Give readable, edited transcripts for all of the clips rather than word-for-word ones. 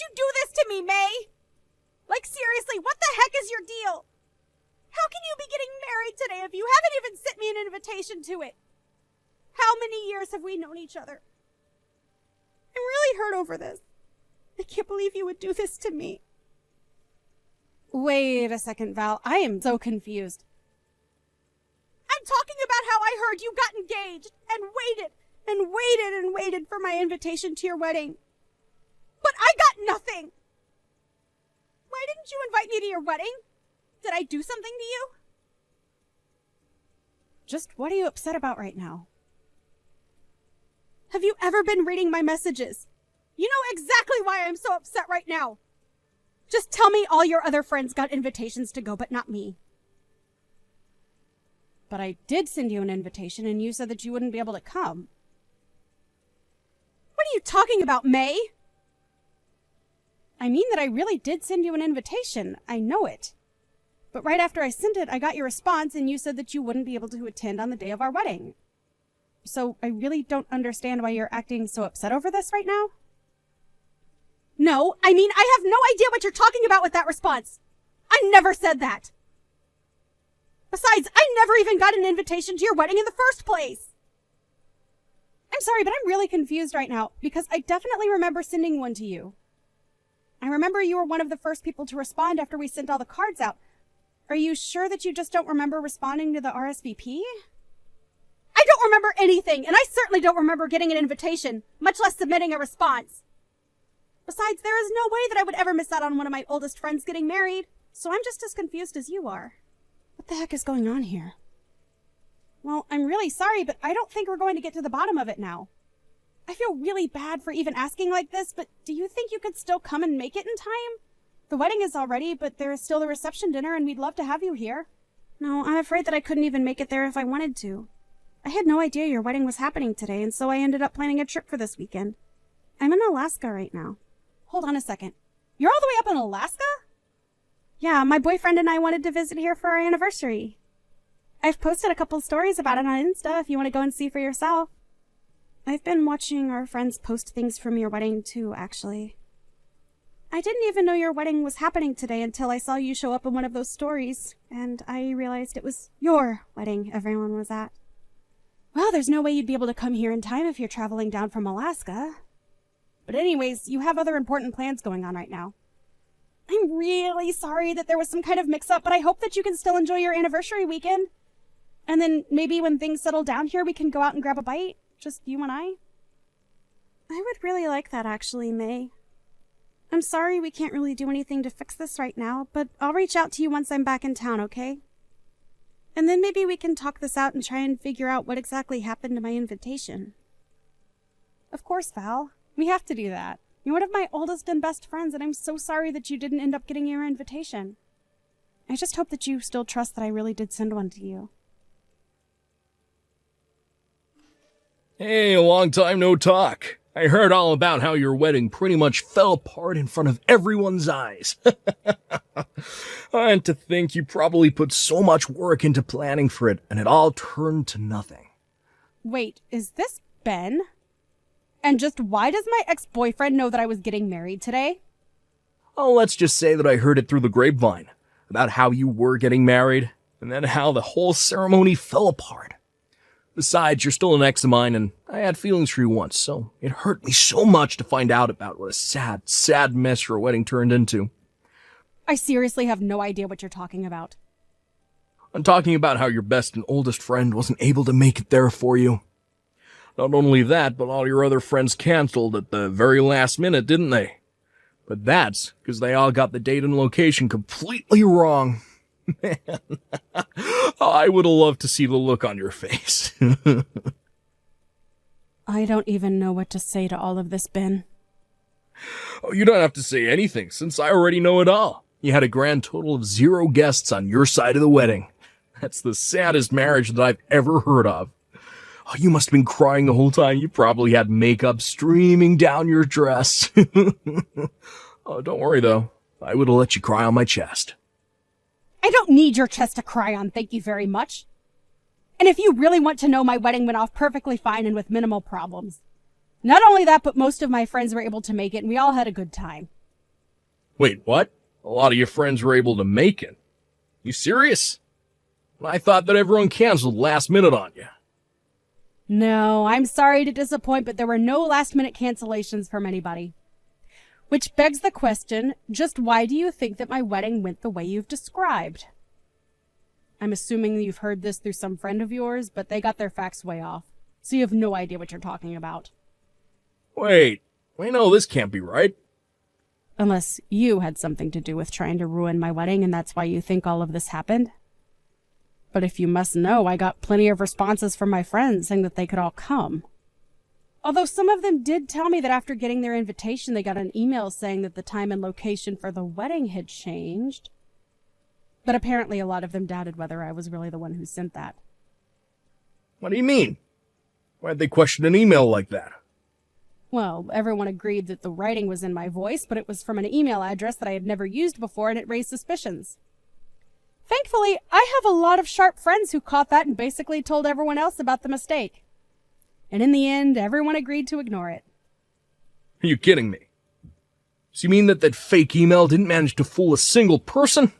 you do this to me, May? Like, seriously, what the heck is your deal? How can you be getting married today if you haven't even sent me an invitation to it? How many years have we known each other? I'm really hurt over this. I can't believe you would do this to me. Wait a second, Val. I am so confused. I'm talking about how I heard you got engaged and waited and waited and waited for my invitation to your wedding. But I got nothing. Why didn't you invite me to your wedding? Did I do something to you? Just what are you upset about right now? Have you ever been reading my messages? You know exactly why I'm so upset right now. Just tell me all your other friends got invitations to go, but not me. But I did send you an invitation, and you said that you wouldn't be able to come. What are you talking about, May? I mean that I really did send you an invitation. I know it. But right after I sent it, I got your response, and you said that you wouldn't be able to attend on the day of our wedding. So I really don't understand why you're acting so upset over this right now. No, I mean, I have no idea what you're talking about with that response. I never said that. Besides, I never even got an invitation to your wedding in the first place. I'm sorry, but I'm really confused right now, because I definitely remember sending one to you. I remember you were one of the first people to respond after we sent all the cards out. Are you sure that you just don't remember responding to the RSVP? I don't remember anything, and I certainly don't remember getting an invitation, much less submitting a response. Besides, there is no way that I would ever miss out on one of my oldest friends getting married, so I'm just as confused as you are. What the heck is going on here? Well, I'm really sorry, but I don't think we're going to get to the bottom of it now. I feel really bad for even asking like this, but do you think you could still come and make it in time? The wedding is all ready, but there is still the reception dinner, and we'd love to have you here. No, I'm afraid that I couldn't even make it there if I wanted to. I had no idea your wedding was happening today, and so I ended up planning a trip for this weekend. I'm in Alaska right now. Hold on a second. You're all the way up in Alaska? Yeah, my boyfriend and I wanted to visit here for our anniversary. I've posted a couple stories about it on Insta if you want to go and see for yourself. I've been watching our friends post things from your wedding too, actually. I didn't even know your wedding was happening today until I saw you show up in one of those stories, and I realized it was your wedding everyone was at. Well, there's no way you'd be able to come here in time if you're traveling down from Alaska. But anyways, you have other important plans going on right now. I'm really sorry that there was some kind of mix-up, but I hope that you can still enjoy your anniversary weekend. And then maybe when things settle down here, we can go out and grab a bite. Just you and I. I would really like that, actually, May. I'm sorry we can't really do anything to fix this right now, but I'll reach out to you once I'm back in town, okay? And then maybe we can talk this out and try and figure out what exactly happened to my invitation. Of course, Val. We have to do that. You're one of my oldest and best friends, and I'm so sorry that you didn't end up getting your invitation. I just hope that you still trust that I really did send one to you. Hey, a long time no talk. I heard all about how your wedding pretty much fell apart in front of everyone's eyes. And to think you probably put so much work into planning for it, and it all turned to nothing. Wait, is this Ben? And just why does my ex-boyfriend know that I was getting married today? Oh, let's just say that I heard it through the grapevine, about how you were getting married, and then how the whole ceremony fell apart. Besides, you're still an ex of mine, and I had feelings for you once, so it hurt me so much to find out about what a sad, sad mess your wedding turned into. I seriously have no idea what you're talking about. I'm talking about how your best and oldest friend wasn't able to make it there for you. Not only that, but all your other friends canceled at the very last minute, didn't they? But that's because they all got the date and location completely wrong. Man, I would have loved to see the look on your face. I don't even know what to say to all of this, Ben. Oh, you don't have to say anything, since I already know it all. You had a grand total of 0 guests on your side of the wedding. That's the saddest marriage that I've ever heard of. Oh, you must have been crying the whole time. You probably had makeup streaming down your dress. Oh, don't worry, though. I would have let you cry on my chest. I don't need your chest to cry on, thank you very much. And if you really want to know, my wedding went off perfectly fine and with minimal problems. Not only that, but most of my friends were able to make it, and we all had a good time. Wait, what? A lot of your friends were able to make it. You serious? I thought that everyone canceled last minute on you. No, I'm sorry to disappoint, but there were no last-minute cancellations from anybody. Which begs the question, just why do you think that my wedding went the way you've described? I'm assuming you've heard this through some friend of yours, but they got their facts way off, so you have no idea what you're talking about. Wait, no, this can't be right. Unless you had something to do with trying to ruin my wedding and that's why you think all of this happened. But if you must know, I got plenty of responses from my friends saying that they could all come. Although some of them did tell me that after getting their invitation, they got an email saying that the time and location for the wedding had changed. But apparently a lot of them doubted whether I was really the one who sent that. What do you mean? Why'd they question an email like that? Well, everyone agreed that the writing was in my voice, but it was from an email address that I had never used before, and it raised suspicions. Thankfully, I have a lot of sharp friends who caught that and basically told everyone else about the mistake. And in the end, everyone agreed to ignore it. Are you kidding me? So you mean that fake email didn't manage to fool a single person?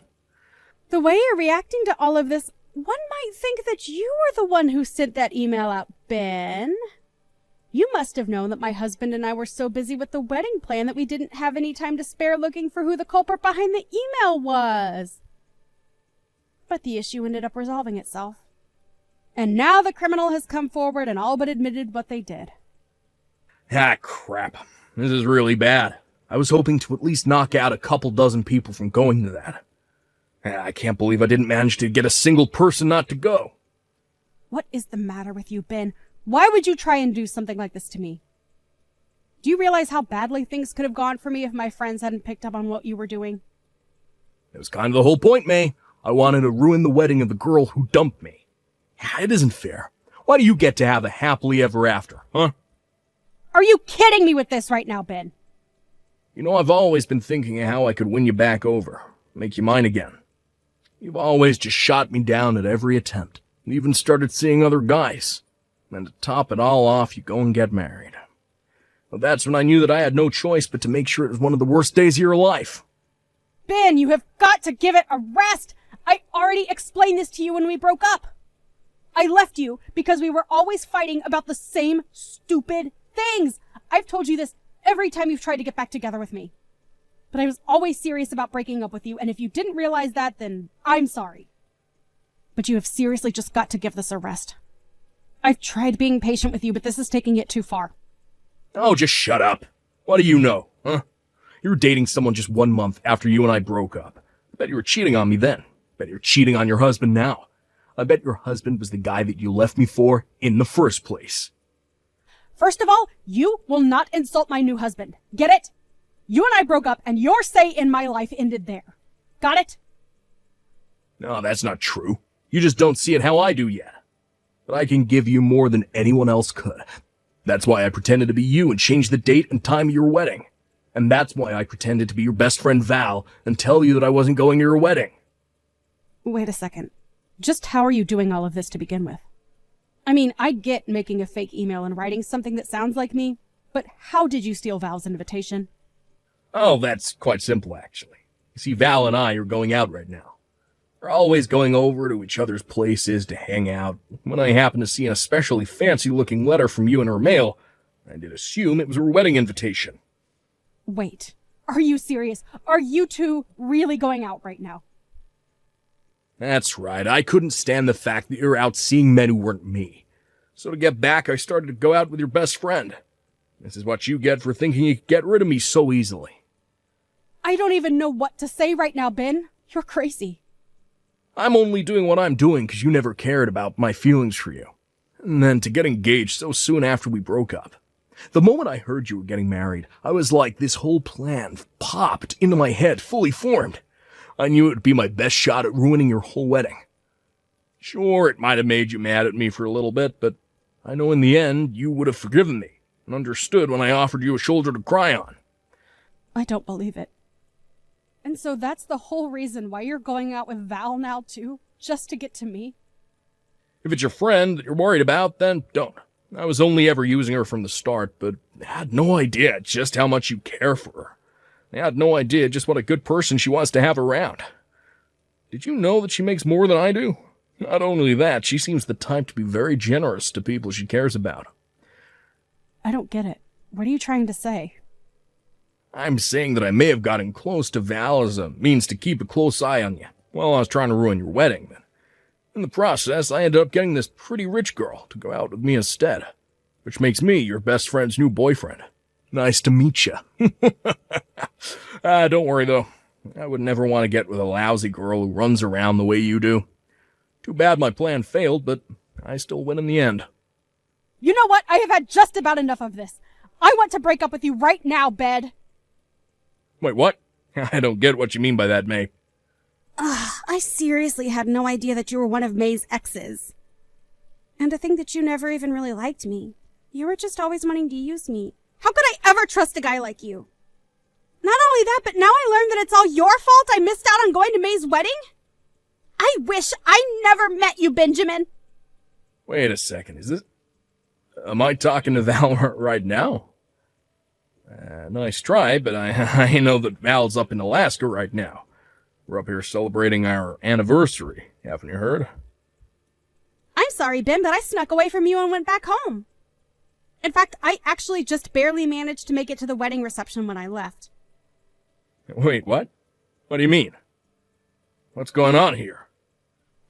The way you're reacting to all of this, one might think that you were the one who sent that email out, Ben. You must have known that my husband and I were so busy with the wedding plan that we didn't have any time to spare looking for who the culprit behind the email was. But the issue ended up resolving itself. And now the criminal has come forward and all but admitted what they did. Ah, crap. This is really bad. I was hoping to at least knock out a couple dozen people from going to that. I can't believe I didn't manage to get a single person not to go. What is the matter with you, Ben? Why would you try and do something like this to me? Do you realize how badly things could have gone for me if my friends hadn't picked up on what you were doing? It was kind of the whole point, May. I wanted to ruin the wedding of the girl who dumped me. It isn't fair. Why do you get to have a happily ever after, huh? Are you kidding me with this right now, Ben? You know, I've always been thinking of how I could win you back over, make you mine again. You've always just shot me down at every attempt, and even started seeing other guys. And to top it all off, you go and get married. Well, that's when I knew that I had no choice but to make sure it was one of the worst days of your life. Ben, you have got to give it a rest! I already explained this to you when we broke up. I left you because we were always fighting about the same stupid things. I've told you this every time you've tried to get back together with me. But I was always serious about breaking up with you, and if you didn't realize that, then I'm sorry. But you have seriously just got to give this a rest. I've tried being patient with you, but this is taking it too far. Oh, just shut up. What do you know, huh? You were dating someone just 1 month after you and I broke up. I bet you were cheating on me then. I bet you're cheating on your husband now. I bet your husband was the guy that you left me for in the first place. First of all, you will not insult my new husband. Get it? You and I broke up, and your say in my life ended there. Got it? No, that's not true. You just don't see it how I do yet. But I can give you more than anyone else could. That's why I pretended to be you and changed the date and time of your wedding. And that's why I pretended to be your best friend Val and tell you that I wasn't going to your wedding. Wait a second. Just how are you doing all of this to begin with? I mean, I get making a fake email and writing something that sounds like me, but how did you steal Val's invitation? Oh, that's quite simple, actually. You see, Val and I are going out right now. We're always going over to each other's places to hang out. When I happened to see an especially fancy-looking letter from you in her mail, I did assume it was her wedding invitation. Wait, are you serious? Are you two really going out right now? That's right, I couldn't stand the fact that you're out seeing men who weren't me. So to get back, I started to go out with your best friend. This is what you get for thinking you could get rid of me so easily. I don't even know what to say right now, Ben. You're crazy. I'm only doing what I'm doing because you never cared about my feelings for you. And then to get engaged so soon after we broke up. The moment I heard you were getting married, I was like this whole plan popped into my head, fully formed. I knew it would be my best shot at ruining your whole wedding. Sure, it might have made you mad at me for a little bit, but I know in the end you would have forgiven me and understood when I offered you a shoulder to cry on. I don't believe it. And so that's the whole reason why you're going out with Val now, too? Just to get to me? If it's your friend that you're worried about, then don't. I was only ever using her from the start, but I had no idea just how much you care for her. I had no idea just what a good person she was to have around. Did you know that she makes more than I do? Not only that, she seems the type to be very generous to people she cares about. I don't get it. What are you trying to say? I'm saying that I may have gotten close to Val as a means to keep a close eye on you while I was trying to ruin your wedding. But in the process, I ended up getting this pretty rich girl to go out with me instead, which makes me your best friend's new boyfriend. Nice to meet you. Don't worry, though. I would never want to get with a lousy girl who runs around the way you do. Too bad my plan failed, but I still win in the end. You know what? I have had just about enough of this. I want to break up with you right now, Bed. Wait, what? I don't get what you mean by that, May. I seriously had no idea that you were one of May's exes. And to think that you never even really liked me. You were just always wanting to use me. How could I ever trust a guy like you? Not only that, but now I learned that it's all your fault I missed out on going to May's wedding? I wish I never met you, Benjamin. Wait a second, is this... Am I talking to Val right now? Nice try, but I know that Val's up in Alaska right now. We're up here celebrating our anniversary, haven't you heard? I'm sorry, Ben, but I snuck away from you and went back home. In fact, I actually just barely managed to make it to the wedding reception when I left. Wait, what? What do you mean? What's going on here?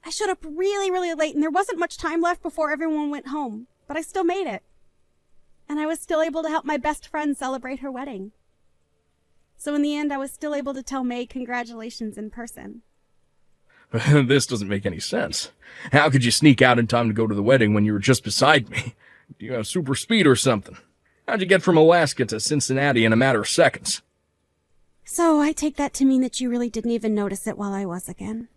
I showed up really, really late, and there wasn't much time left before everyone went home, but I still made it. And I was still able to help my best friend celebrate her wedding. So in the end, I was still able to tell May congratulations in person. This doesn't make any sense. How could you sneak out in time to go to the wedding when you were just beside me? Do you have super speed or something? How'd you get from Alaska to Cincinnati in a matter of seconds? So I take that to mean that you really didn't even notice it while I was again.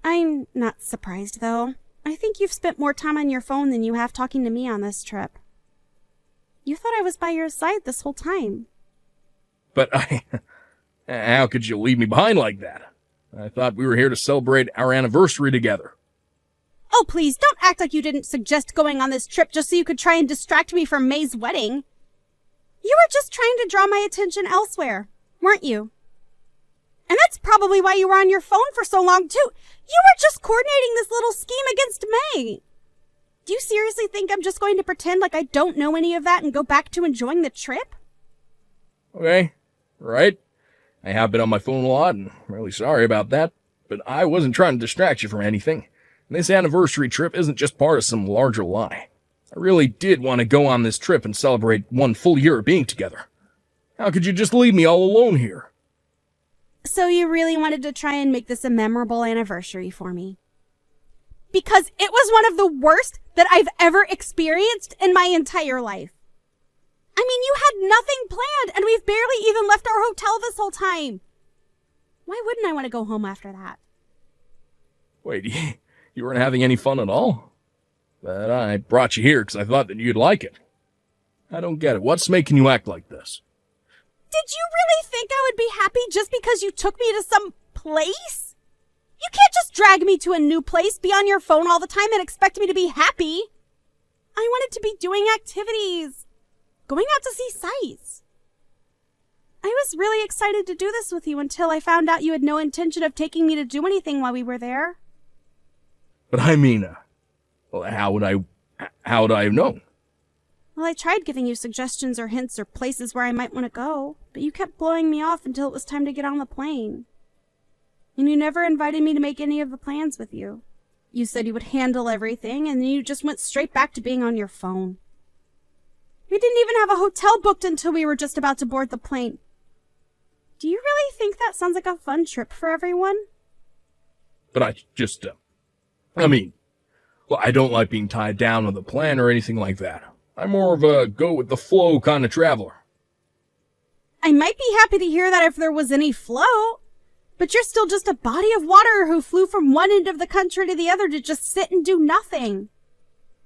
I'm not surprised, though. I think you've spent more time on your phone than you have talking to me on this trip. You thought I was by your side this whole time. But how could you leave me behind like that? I thought we were here to celebrate our anniversary together. Oh, please, don't act like you didn't suggest going on this trip just so you could try and distract me from May's wedding. You were just trying to draw my attention elsewhere, weren't you? And that's probably why you were on your phone for so long, too. You were just coordinating this little scheme against May. Do you seriously think I'm just going to pretend like I don't know any of that and go back to enjoying the trip? Okay, right. I have been on my phone a lot, and I'm really sorry about that, but I wasn't trying to distract you from anything. This anniversary trip isn't just part of some larger lie. I really did want to go on this trip and celebrate 1 full year of being together. How could you just leave me all alone here? So you really wanted to try and make this a memorable anniversary for me? Because it was one of the worst that I've ever experienced in my entire life. I mean, you had nothing planned, and we've barely even left our hotel this whole time. Why wouldn't I want to go home after that? Wait, you weren't having any fun at all? But I brought you here because I thought that you'd like it. I don't get it. What's making you act like this? Did you really think I would be happy just because you took me to some place? You can't just drag me to a new place, be on your phone all the time, and expect me to be happy. I wanted to be doing activities, going out to see sights. I was really excited to do this with you until I found out you had no intention of taking me to do anything while we were there. But I mean, well, how would I have known? Well, I tried giving you suggestions or hints or places where I might want to go, but you kept blowing me off until it was time to get on the plane. And you never invited me to make any of the plans with you. You said you would handle everything, and then you just went straight back to being on your phone. We didn't even have a hotel booked until we were just about to board the plane. Do you really think that sounds like a fun trip for everyone? But I just, well, I don't like being tied down with a plan or anything like that. I'm more of a go-with-the-flow kind of traveler. I might be happy to hear that if there was any flow, but you're still just a body of water who flew from one end of the country to the other to just sit and do nothing.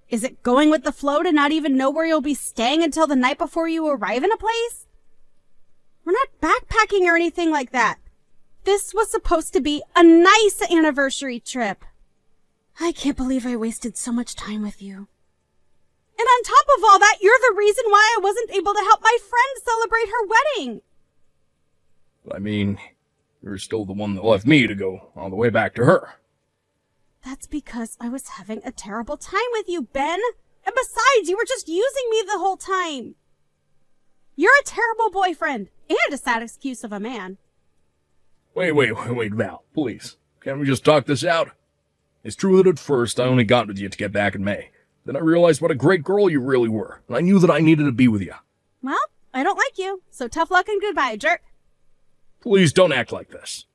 Is it going with the flow to not even know where you'll be staying until the night before you arrive in a place? We're not backpacking or anything like that. This was supposed to be a nice anniversary trip. I can't believe I wasted so much time with you. And on top of all that, you're the reason why I wasn't able to help my friend celebrate her wedding. But I mean, you're still the one that left me to go all the way back to her. That's because I was having a terrible time with you, Ben. And besides, you were just using me the whole time. You're a terrible boyfriend and a sad excuse of a man. Wait, Val, please. Can't we just talk this out? It's true that at first I only got with you to get back in May. Then I realized what a great girl you really were, and I knew that I needed to be with you. Well, I don't like you, so tough luck and goodbye, jerk. Please don't act like this.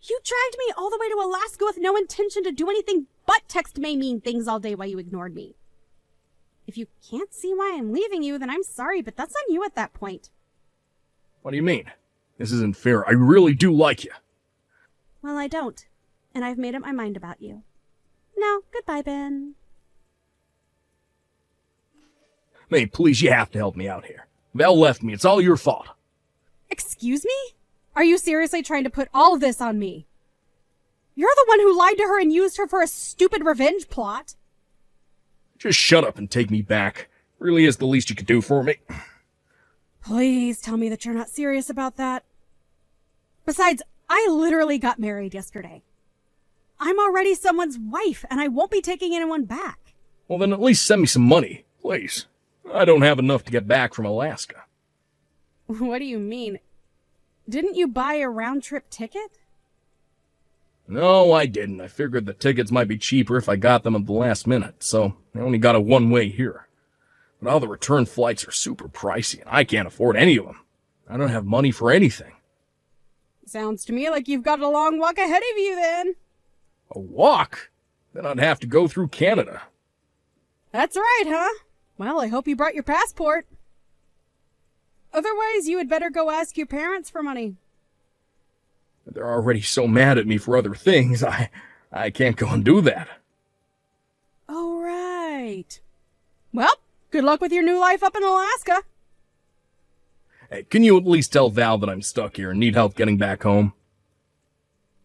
You dragged me all the way to Alaska with no intention to do anything but text May mean things all day while you ignored me. If you can't see why I'm leaving you, then I'm sorry, but that's on you at that point. What do you mean? This isn't fair. I really do like you. Well, I don't, and I've made up my mind about you. Now, goodbye, Ben. May, please, you have to help me out here. Val left me. It's all your fault. Excuse me? Are you seriously trying to put all of this on me? You're the one who lied to her and used her for a stupid revenge plot. Just shut up and take me back. Really is the least you could do for me. Please tell me that you're not serious about that. Besides, I literally got married yesterday. I'm already someone's wife, and I won't be taking anyone back. Well, then at least send me some money, please. I don't have enough to get back from Alaska. What do you mean? Didn't you buy a round-trip ticket? No, I didn't. I figured the tickets might be cheaper if I got them at the last minute, so I only got a one-way here. But all the return flights are super pricey, and I can't afford any of them. I don't have money for anything. Sounds to me like you've got a long walk ahead of you, then. A walk? Then I'd have to go through Canada. That's right, huh? Well, I hope you brought your passport. Otherwise, you had better go ask your parents for money. They're already so mad at me for other things, I can't go and do that. Oh, right. Well, good luck with your new life up in Alaska. Hey, can you at least tell Val that I'm stuck here and need help getting back home?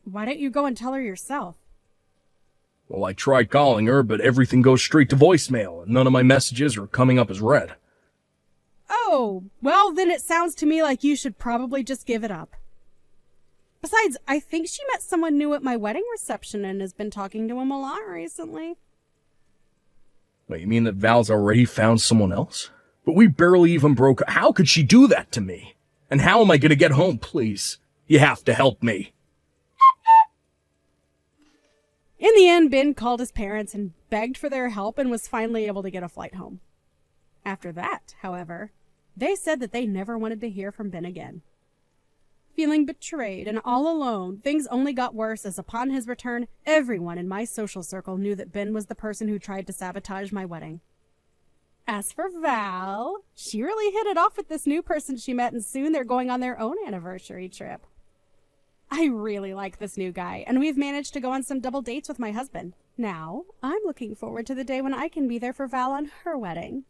Why don't you go and tell her yourself? Well, I tried calling her, but everything goes straight to voicemail, and none of my messages are coming up as read. Oh, well, then it sounds to me like you should probably just give it up. Besides, I think she met someone new at my wedding reception and has been talking to him a lot recently. Wait, you mean that Val's already found someone else? But we barely even broke. How could she do that to me? And how am I going to get home, please? You have to help me. In the end, Ben called his parents and begged for their help and was finally able to get a flight home. After that, however, they said that they never wanted to hear from Ben again. Feeling betrayed and all alone, things only got worse as upon his return, everyone in my social circle knew that Ben was the person who tried to sabotage my wedding. As for Val, she really hit it off with this new person she met, and soon they're going on their own anniversary trip. I really like this new guy, and we've managed to go on some double dates with my husband. Now, I'm looking forward to the day when I can be there for Val on her wedding.